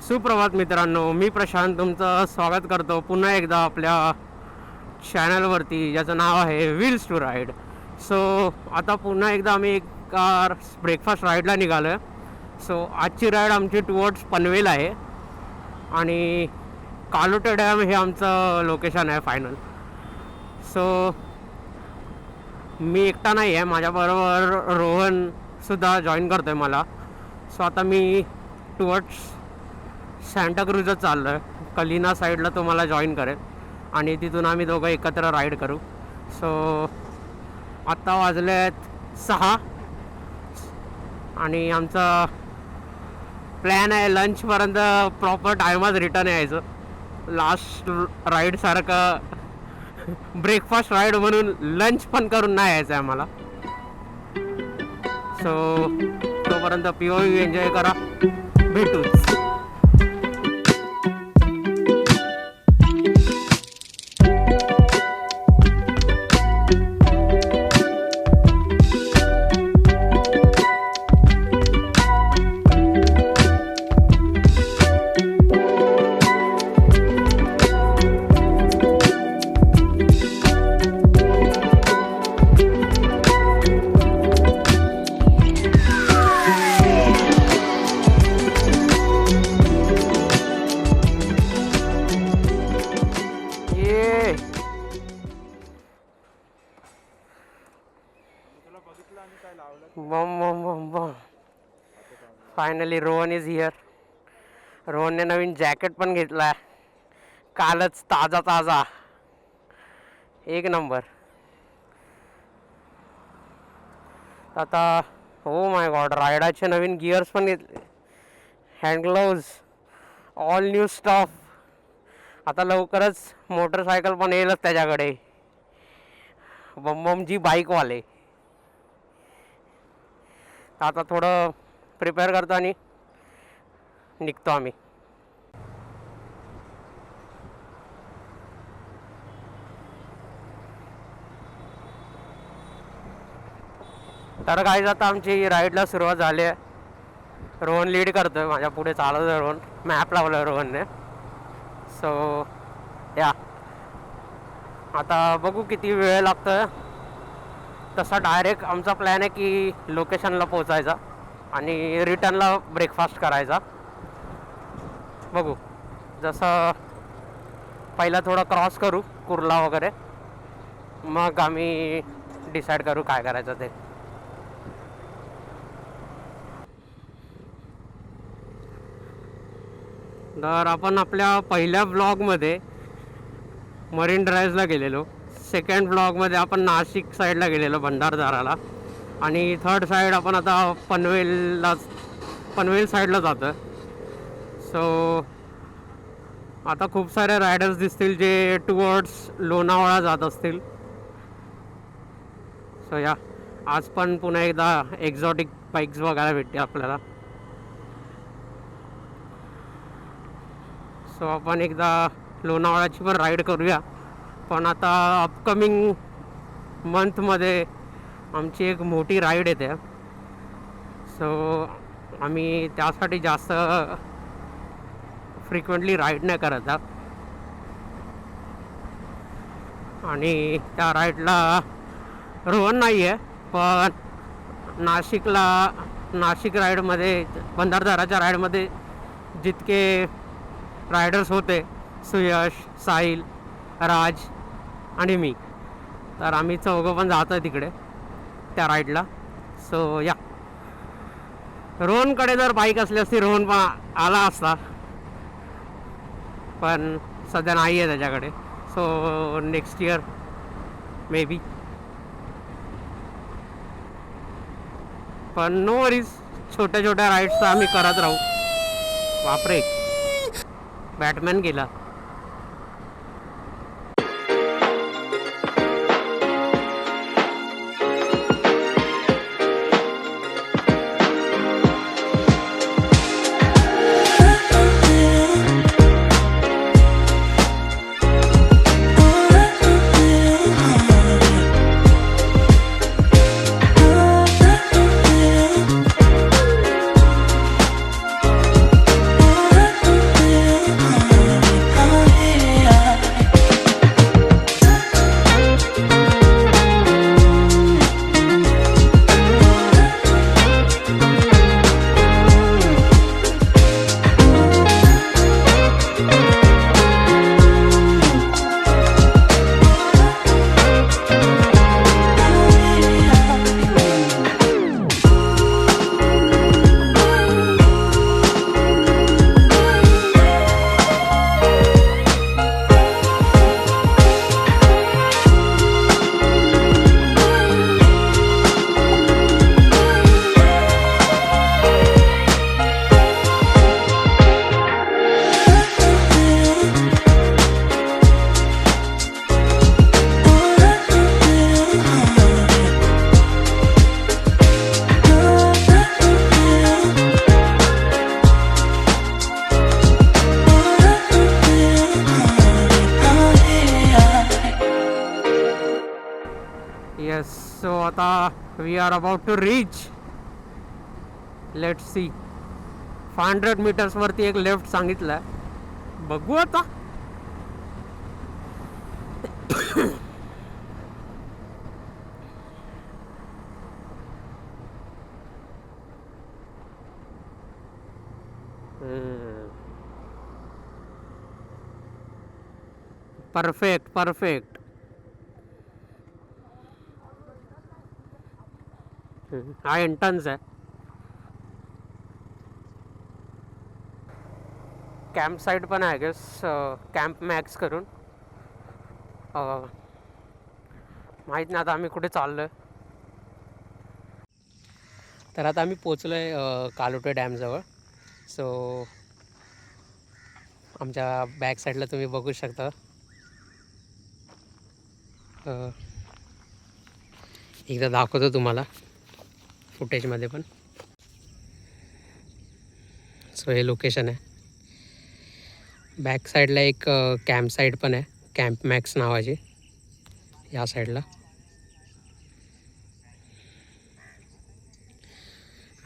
सुप्रभात मित्रांनो, मी प्रशांत तुमचं स्वागत करतो पुन्हा एकदा आपल्या चॅनलवरती, ज्याचं नाव आहे व्हील्स टू राईड. सो आता पुन्हा एकदा आम्ही एका ब्रेकफास्ट राईडला निघालो आहे. सो आजची राईड आमची टुवर्ड्स पनवेल आहे आणि कालोटे डॅम हे आमचं लोकेशन आहे फायनल. सो मी एकटा नाही आहे, माझ्याबरोबर रोहनसुद्धा जॉईन करतो आहे मला. सो आता मी टुवर्ड्स सांताक्रूझच चाललो आहे. कलिना साईडला तो मला जॉईन करेल आणि तिथून आम्ही दोघं एकत्र राईड करू. सो आत्ता वाजले आहेत 6 आणि आमचा प्लॅन आहे लंचपर्यंत प्रॉपर टायमात रिटर्न यायचं. लास्ट राईडसारखं ब्रेकफास्ट राईड म्हणून लंच पण करून नाही यायचं आहे आम्हाला. सो तोपर्यंत POV एन्जॉय करा, भेटूच. Finally Rohan is here. रोहनने नवीन जॅकेट पण घेतला, कालच ताजा एक नंबर. आता हो माय गॉड, रायडाचे नवीन गिअर्स पण घेतले, hand gloves, all new staff. आता लवकरच मोटरसायकल पण येईलच त्याच्याकडे, बमबमजी बाईकवाले. आता थोडं प्रिपेअर करतो आणि निघतो आम्ही. तर गाईज आता आमची राईडला सुरुवात झाली आहे. रोहन लीड करतो आहे, माझ्या पुढे चालत आहे रोहन, मॅप लावलं आहे रोहनने. सो या आता बघू किती वेळ लागतो आहे. तसा डायरेक्ट आमचा प्लॅन आहे की लोकेशनला पोचायचा आणि रिटर्नला ब्रेकफास्ट करायचा. बघू, जसं पहिला थोडं क्रॉस करू कुर्ला वगैरे, मग आम्ही डिसाईड करू काय करायचं ते. तर आपण आपल्या पहिल्या ब्लॉगमध्ये मरीन ड्राईव्हला गेलेलो, सेकंड ब्लॉगमध्ये आपण नाशिक साईडला गेलेलो भंडारदराला, आणि थर्ड साईड आपण आता पनवेल साईडला जातो. सो आता खूप सारे रायडर्स दिसतील जे टुवर्ड्स लोणावळा जात असतील. सो या आज पण पुन्हा एकदा एक्झॉटिक बाईक्स बघायला भेटते आपल्याला. सो आपण एकदा लोणावळ्याची पण राईड करूया, पण आता अपकमिंग मंथमध्ये आमची एक मोठी राईड येते. सो आम्ही त्यासाठी जास्त फ्रिक्वेंटली राईड नाही करत आहोत. आणि त्या राईडला रोहन नाही आहे, पण नाशिक राईडमध्ये, भंडारदराच्या राईडमध्ये जितके रायडर्स होते, सुयश, साहिल, राज आणि मी, तर आम्ही चौघं पण जातो आहे तिकडे त्या राईडला. सो या रोहनकडे जर बाईक असली असती रोहन पण आला असता, पण सध्या नाही आहे त्याच्याकडे. So next year may be. पण नो वरीज, छोट्या छोट्या राईड्स तर आम्ही करत राहू. बापरे, बॅटमॅन गेला. सो आता we are about to reach. Let's see. 500 मीटर्सवरती एक लेफ्ट सांगितलं आहे, बघू आता. Perfect perfect. हा एंट्रन्स आहे. कॅम्प साईट पण आहे गेस, कॅम्प मॅक्स करून. माहीत नाही आता आम्ही कुठे चाललो आहे. तर आता आम्ही पोचलो आहे कालोटे डॅमजवळ. सो आमच्या बॅक साईडला तुम्ही बघू शकता. एकदा दाखवतो तुम्हाला फुटेजमध्ये पण. सो हे लोकेशन आहे. बॅक साईडला एक कॅम्प साईट पण आहे, कॅम्प मॅक्स नावाची, या साईडला.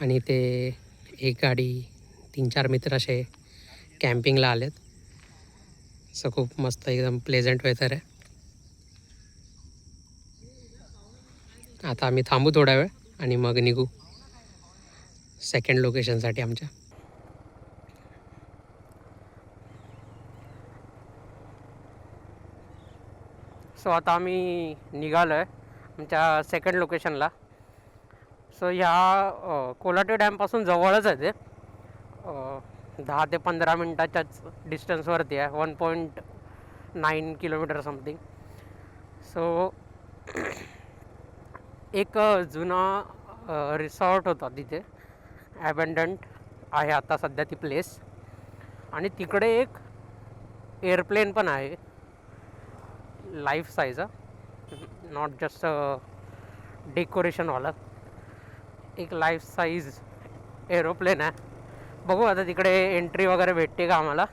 आणि ते एक गाडी 3-4 मित्र असे कॅम्पिंगला आलेत. सो खूप मस्त एकदम प्लेझंट वेदर आहे. आता आम्ही थांबू थोडा वेळ आणि मग निघू सेकंड लोकेशनसाठी आमच्या. सो आता आम्ही निघालो आहे आमच्या सेकंड लोकेशनला. सो ह्या कोलाटे डॅमपासून जवळच आहे ते. 10 ते 15 मिनटाच्याच डिस्टन्सवरती आहे. 1.9 किलोमीटर समथिंग. सो एक जुना रिसॉर्ट होता तिथे, ॲबंडंट आहे आता सध्या ती प्लेस. आणि तिकडे एक एअरप्लेन पण आहे, लाईफ साईज, नॉट जस्ट डेकोरेशनवाला. एक लाईफ साईज एरोप्लेन आहे. बघू आता तिकडे एंट्री वगैरे भेटते का आम्हाला.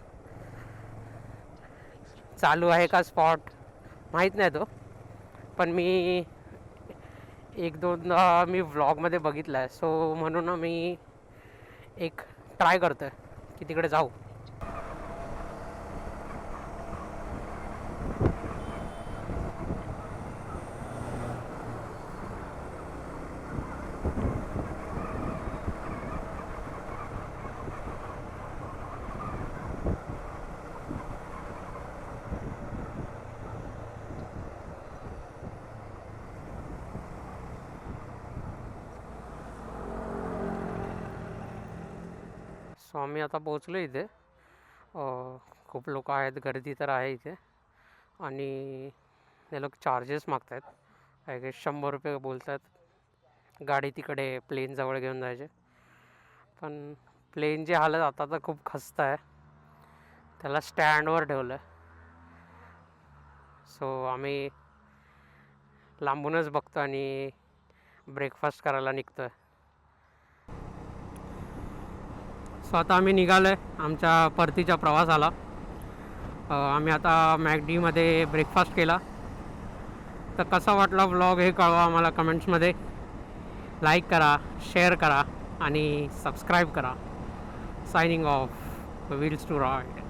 चालू आहे का स्पॉट माहीत नाही तो, पण मी 1-2दा मी व्लॉगमध्ये बघितलं आहे. सो म्हणून मी एक ट्राय करतो आहे की तिकडे जाऊ. सो आम्ही आता पोचलो इथे. खूप लोक आहेत, गर्दी तर आहे इथे. आणि हे लोक चार्जेस मागत आहेत. काय काय 100 रुपये बोलत आहेत गाडी तिकडे प्लेनजवळ घेऊन जायचे. पण प्लेनची हालत आता तर खूप खस्ता आहे, त्याला स्टँडवर ठेवलं आहे. सो आम्ही लांबूनच बघतो आणि ब्रेकफास्ट करायला निघतो आहे. सो आता आम्ही निघालो आहे आमच्या परतीच्या प्रवासाला. आम्ही आता मॅकडीमध्ये ब्रेकफास्ट केला. तर कसा वाटला व्लॉग हे कळवा आम्हाला कमेंट्समध्ये. लाईक करा, शेअर करा आणि सबस्क्राईब करा. Signing off, wheels to ride.